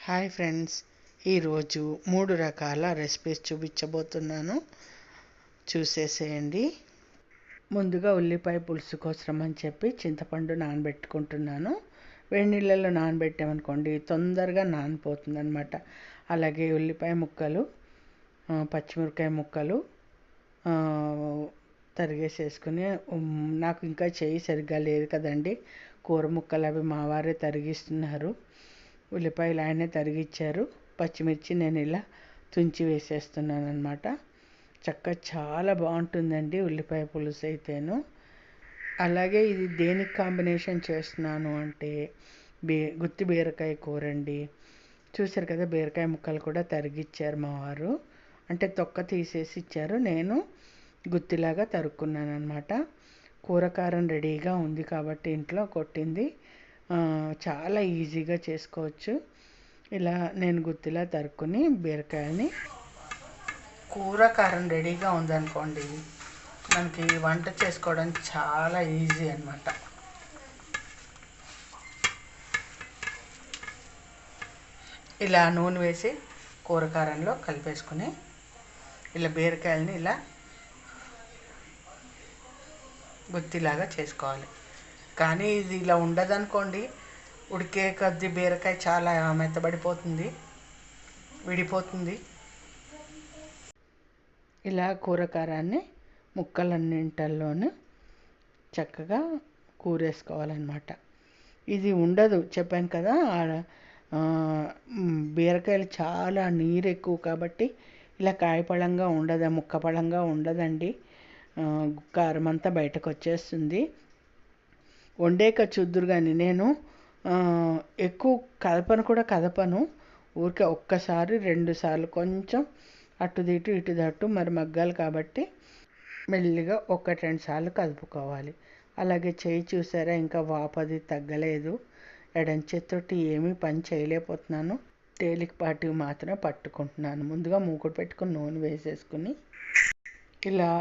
Hi friends, ఈరోజు 3 రకాల recipes చూపించబోతున్నాను. చూసేసేయండి. ముందుగా ఉల్లిపాయ పులుసు కోసం అని చెప్పి చింతపండు నానబెట్టుకుంటున్నాను. వేడి నీళ్ళలో నానబెట్టామనుకోండి తొందరగా నానిపోతుంది అనమాట. అలాగే ఉల్లిపాయ ముక్కలు, పచ్చిమిరపకాయ ముక్కలు తరిగేసేసుకుని, నాకు ఇంకా చేయి సరిగ్గా లేదు కదండి, కూర ముక్కలు అవి మా వారే తరిగిస్తున్నారు. ఉల్లిపాయలు ఆయనే తరిగిచ్చారు. పచ్చిమిర్చి నేను ఇలా తుంచి వేసేస్తున్నాను అనమాట. చాలా బాగుంటుందండి ఉల్లిపాయ పులుసు అయితేను. అలాగే ఇది దేనికి కాంబినేషన్ చేస్తున్నాను అంటే గుత్తి బీరకాయ కూర అండి. చూసారు కదా, బీరకాయ ముక్కలు కూడా తరిగిచ్చారు మా వారు. అంటే తొక్క తీసేసి ఇచ్చారు, నేను గుత్తిలాగా తరుక్కున్నాను అనమాట. కూర కారం రెడీగా ఉంది కాబట్టి ఇంట్లో కొట్టింది. చాలా ఈజీగా చేసుకోవచ్చు. ఇలా నేను గుత్తిలా తరుక్కుని బీరకాయని, కూర కారం రెడీగా ఉందనుకోండి, మనకి వంట చేసుకోవడం చాలా ఈజీ అనమాట. ఇలా నూనె వేసి కూర కారంలో కలిపేసుకుని ఇలా బీరకాయలని ఇలా గుత్తిలాగా చేసుకోవాలి. కానీ ఇది ఇలా ఉండదనుకోండి, ఉడికే కొద్ది బీరకాయ చాలా మెత్తబడిపోతుంది, విడిపోతుంది. ఇలా కూరకారాన్ని ముక్కలన్నింటిలోనూ చక్కగా కూరేసుకోవాలన్నమాట. ఇది ఉండదు, చెప్పాను కదా, బీరకాయలు చాలా నీరు ఎక్కువ కాబట్టి ఇలా కాయపళంగా ఉండదు, ముక్కపళంగా ఉండదండి. కారం అంతా బయటకు వచ్చేస్తుంది. వండేక చూద్దురు కానీ నేను ఎక్కువ కదపను. ఊరికే ఒక్కసారి 2 సార్లు కొంచెం అటు ఇటు ఇటు దట్టు మరి మగ్గాలి కాబట్టి మెల్లిగా 1-2 సార్లు కదుపుకోవాలి. అలాగే చేయి చూసారా, ఇంకా వాపది తగ్గలేదు. ఎడం చేత్తోటి ఏమీ పని చేయలేకపోతున్నాను. తేలికపాటివి మాత్రమే పట్టుకుంటున్నాను. ముందుగా మూకుడు పెట్టుకుని నూనె వేసేసుకుని ఇలా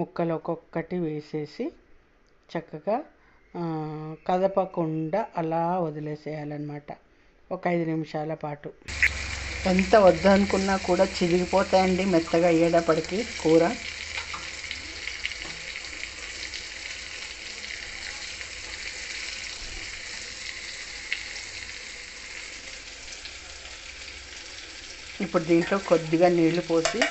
ముక్కలు ఒక్కొక్కటి వేసేసి చక్కగా కదపకుండా అలా వదిలేసేయాలన్నమాట ఒక 5 నిమిషాల పాటు. ఎంత వద్దనుకున్నా కూడా చిరిగిపోతాయండి మెత్తగా అయ్యేటప్పటికి కూర. ఇప్పుడు దీంట్లో కొద్దిగా నీళ్లు పోసి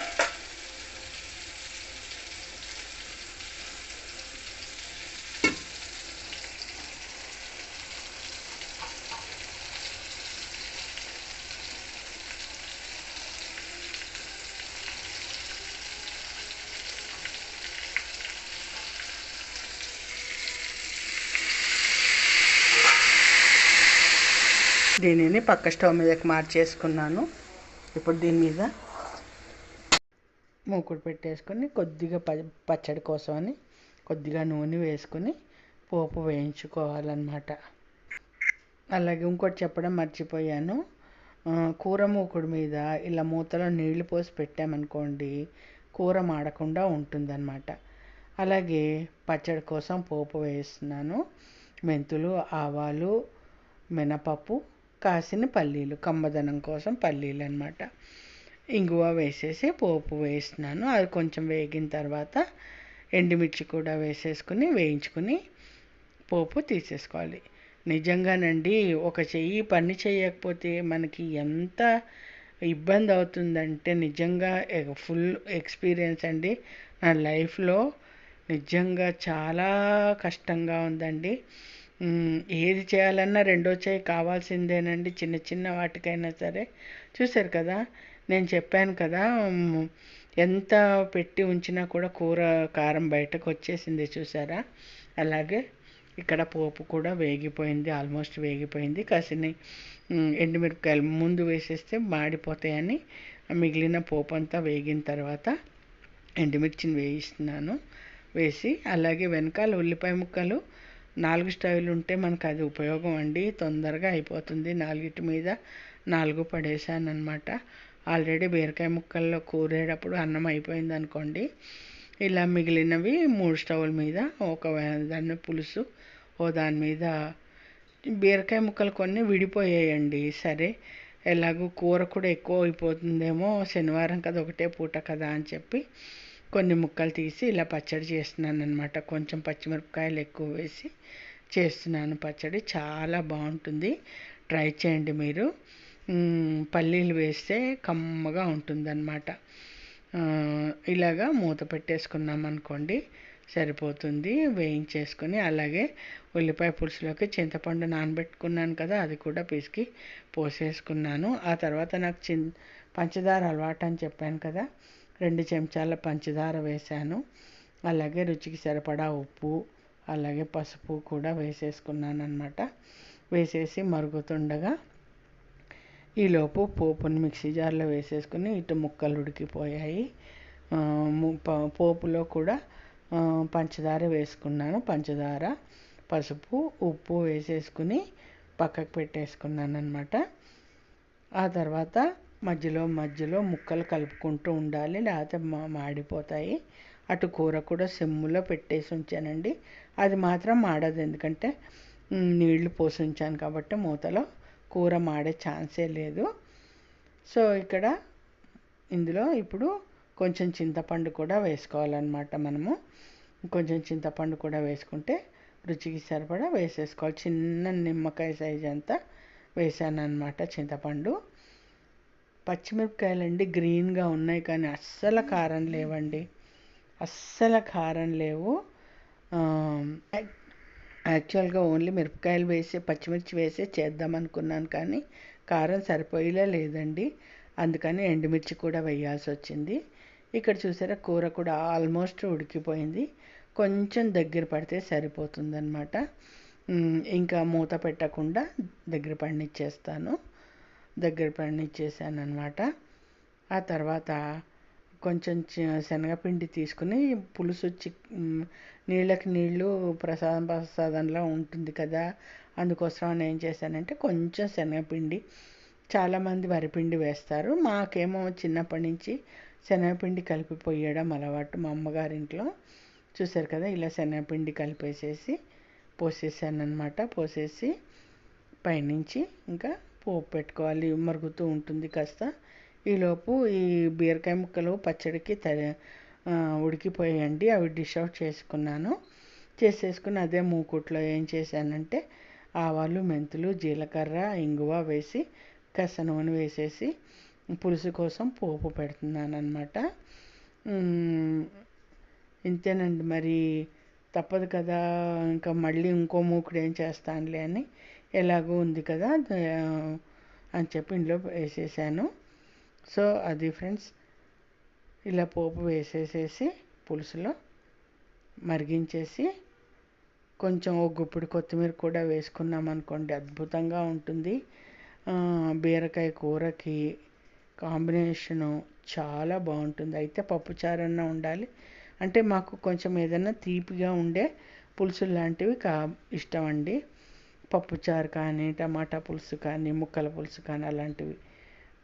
దీనిని పక్క స్టవ్ మీదకి మార్చేసుకున్నాను. ఇప్పుడు దీని మీద మూకుడు పెట్టేసుకొని కొద్దిగా పచ్చడి కోసమని కొద్దిగా నూనె వేసుకొని పోపు వేయించుకోవాలన్నమాట. అలాగే ఇంకోటి చెప్పడం మర్చిపోయాను, కూర మూకుడు మీద ఇలా మూతలో నీళ్లు పోసి పెట్టామనుకోండి కూర మాడకుండా ఉంటుందన్నమాట. అలాగే పచ్చడి కోసం పోపు వేస్తున్నాను. మెంతులు, ఆవాలు, మినపప్పు, కాసిన పల్లీలు, కమ్మదనం కోసం పల్లీలు అన్నమాట. ఇంగువ వేసేసి పోపు వేస్తున్నాను. అది కొంచెం వేగిన తర్వాత ఎండుమిర్చి కూడా వేసేసుకుని వేయించుకుని పోపు తీసేసుకోవాలి. నిజంగానండి, ఒక చెయ్యి పని చేయకపోతే మనకి ఎంత ఇబ్బంది అవుతుందంటే నిజంగా ఫుల్ ఎక్స్పీరియన్స్ అండి. నా లైఫ్లో నిజంగా చాలా కష్టంగా ఉందండి. ఏది చేయాలన్నా రెండో చేయి కావాల్సిందేనండి, చిన్న చిన్న వాటికైనా సరే. చూశారు కదా, నేను చెప్పాను కదా, ఎంత పెట్టి ఉంచినా కూడా కూర కారం బయటకు వచ్చేసింది చూసారా. అలాగే ఇక్కడ పోపు కూడా వేగిపోయింది, ఆల్మోస్ట్ వేగిపోయింది. కాసిన ఎండుమిరపకాయలు ముందు వేసేస్తే మాడిపోతాయని మిగిలిన పోపు అంతా వేగిన తర్వాత ఎండుమిర్చిని వేయిస్తున్నాను. వేసి అలాగే వెనకాల ఉల్లిపాయ ముక్కలు 4 స్టవ్లు ఉంటే మనకు అది ఉపయోగం అండి, తొందరగా అయిపోతుంది. 4 మీద 4 పడేసాను అనమాట. ఆల్రెడీ బీరకాయ ముక్కల్లో కూరేటప్పుడు అన్నం అయిపోయింది అనుకోండి, ఇలా మిగిలినవి 3 స్టవ్ల మీద ఒక దాని పులుసు, దాని మీద బీరకాయ ముక్కలు కొన్ని విడిపోయాయండి. సరే ఎలాగో కూర కూడా ఎక్కువ అయిపోతుందేమో, శనివారం కదా, ఒకటే పూట కదా అని చెప్పి కొన్ని ముక్కలు తీసి ఇలా పచ్చడి చేస్తున్నాను అనమాట. కొంచెం పచ్చిమిరపకాయలు ఎక్కువ వేసి చేస్తున్నాను పచ్చడి. చాలా బాగుంటుంది, ట్రై చేయండి మీరు. పల్లీలు వేస్తే కమ్మగా ఉంటుందన్నమాట. ఇలాగా మూత పెట్టేసుకున్నాం అనుకోండి, సరిపోతుంది. వేయించేసుకొని అలాగే ఉల్లిపాయ పులుసులోకి చింతపండు నానబెట్టుకున్నాను కదా, అది కూడా పిసికి పోసేసుకున్నాను. ఆ తర్వాత నాకు పంచదార అలవాటు అని చెప్పాను కదా, 2 చెంచాల పంచదార వేశాను. అలాగే రుచికి సరిపడా ఉప్పు, అలాగే పసుపు కూడా వేసేసుకున్నాను అన్నమాట. వేసేసి మరుగుతుండగా ఈలోపు పోపుని మిక్సీ జార్లో వేసేసుకుని, ఇటు ముక్కలు ఉడికిపోయాయి. పోపులో కూడా పంచదార వేసుకున్నాను. పంచదార, పసుపు, ఉప్పు వేసేసుకుని పక్కకు పెట్టేసుకున్నాను అన్నమాట. ఆ తర్వాత మధ్యలో మధ్యలో ముక్కలు కలుపుకుంటూ ఉండాలి, లేకపోతే మాడిపోతాయి. అటు కూర కూడా సిమ్లో పెట్టేసి ఉంచానండి. అది మాత్రం మాడదు, ఎందుకంటే నీళ్లు పోసి ఉంచాను కాబట్టి మూతలో. కూర మాడే ఛాన్సే లేదు. సో ఇక్కడ ఇందులో ఇప్పుడు కొంచెం చింతపండు కూడా వేసుకోవాలన్నమాట. మనము కొంచెం చింతపండు కూడా వేసుకుంటే రుచికి సరిపడా వేసేసుకోవాలి. చిన్న నిమ్మకాయ సైజ్ అంతా వేసాను అన్నమాట చింతపండు. పచ్చిమిరపకాయలండి గ్రీన్గా ఉన్నాయి, కానీ అస్సలు కారం లేవండి, అస్సలు కారం లేవు. యాక్చువల్గా ఓన్లీ మిరపకాయలు వేసి పచ్చిమిర్చి వేసి చేద్దాం అనుకున్నాను, కానీ కారం సరిపోయేలా లేదండి. అందుకని ఎండుమిర్చి కూడా వేయాల్సి వచ్చింది. ఇక్కడ చూసారా, కూర కూడా ఆల్మోస్ట్ ఉడికిపోయింది. కొంచెం దగ్గర పడితే సరిపోతుందన్నమాట. ఇంకా మూత పెట్టకుండా దగ్గర పడినిచ్చేస్తాను. దగ్గర పడినిచ్చేసాను అన్నమాట. ఆ తర్వాత కొంచెం శనగపిండి తీసుకుని, పులుసు నీళ్ళకి నీళ్ళు ప్రసాదంలో ఉంటుంది కదా, అందుకోసం అని ఏం చేశానంటే కొంచెం శనగపిండి, చాలామంది వరిపిండి వేస్తారు, మాకేమో చిన్నప్పటి నుంచి శనగపిండి కలిపి పోయడం అలవాటు మా అమ్మగారింట్లో. చూసారు కదా, ఇలా శనగపిండి కలిపేసేసి పోసేసాను అన్నమాట. పోసేసి పైనుంచి ఇంకా పోపు పెట్టుకోవాలి, మరుగుతూ ఉంటుంది కాస్త. ఈలోపు ఈ బీరకాయ ముక్కలు పచ్చడికి ఉడికిపోయాయండి. అవి డిష్ అవుట్ చేసుకున్నాను. చేసేసుకుని అదే మూకుట్లో ఏం చేశానంటే ఆవాలు, మెంతులు, జీలకర్ర, ఇంగువ వేసి కాస్త నూనె వేసేసి పులుసు కోసం పోపు పెడుతున్నాను అన్నమాట. ఇంతేనండి, మరి తప్పదు కదా, ఇంకా మళ్ళీ ఇంకో మూకుడు ఏం చేస్తానులే అని, ఎలాగో ఉంది కదా అని చెప్పి ఇందులో వేసేసాను. సో అది ఫ్రెండ్స్, ఇలా పోపు వేసేసేసి పులుసులో మరిగించేసి కొంచెం ఒక గుప్పిడి కొత్తిమీర కూడా వేసుకున్నాం అనుకోండి, అద్భుతంగా ఉంటుంది. బీరకాయ కూరకి కాంబినేషను చాలా బాగుంటుంది. అయితే పప్పుచారన్నా ఉండాలి, అంటే మాకు కొంచెం ఏదైనా తీపిగా ఉండే పులుసు లాంటివి ఇష్టం అండి. పప్పుచారు కానీ, టమాటా పులుసు కానీ, ముక్కల పులుసు కానీ అలాంటివి.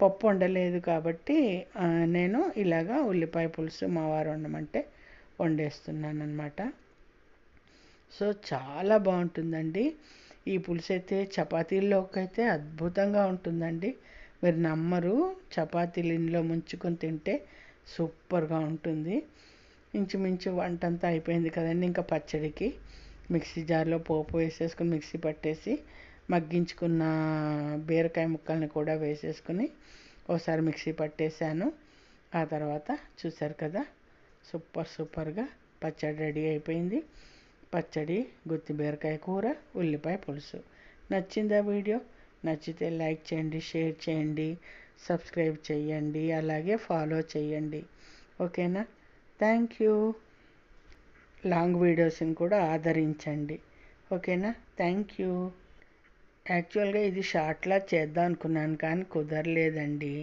పప్పు వండలేదు కాబట్టి నేను ఇలాగా ఉల్లిపాయ పులుసు మా వారు వండమంటే వండేస్తున్నాను అన్నమాట. సో చాలా బాగుంటుందండి ఈ పులుసు అయితే. చపాతీల్లోకి అయితే అద్భుతంగా ఉంటుందండి, మీరు నమ్మరు. చపాతీలు ఇందులో ముంచుకొని తింటే సూపర్గా ఉంటుంది. ఇంచుమించు వంట అంతా అయిపోయింది కదండి. ఇంకా పచ్చడికి మిక్సీ జార్లో పోపు వేసేసుకుని మిక్సీ పట్టేసి మగ్గించుకున్న బీరకాయ ముక్కల్ని కూడా వేసేసుకుని ఒకసారి మిక్సీ పట్టేశాను. ఆ తర్వాత చూసారు కదా, సూపర్గా పచ్చడి రెడీ అయిపోయింది. పచ్చడి, గుత్తి బీరకాయ కూర, ఉల్లిపాయ పులుసు. నచ్చిందా వీడియో? నచ్చితే లైక్ చేయండి, షేర్ చేయండి, సబ్స్క్రైబ్ చేయండి, అలాగే ఫాలో చేయండి. ఓకేనా? Thank you. లాంగ్ వీడియోస్ని కూడా ఆదరించండి. ఓకేనా? Thank you. యాక్చువల్గా ఇది షార్ట్లా చేద్దాం అనుకున్నాను, కానీ కుదరలేదండి.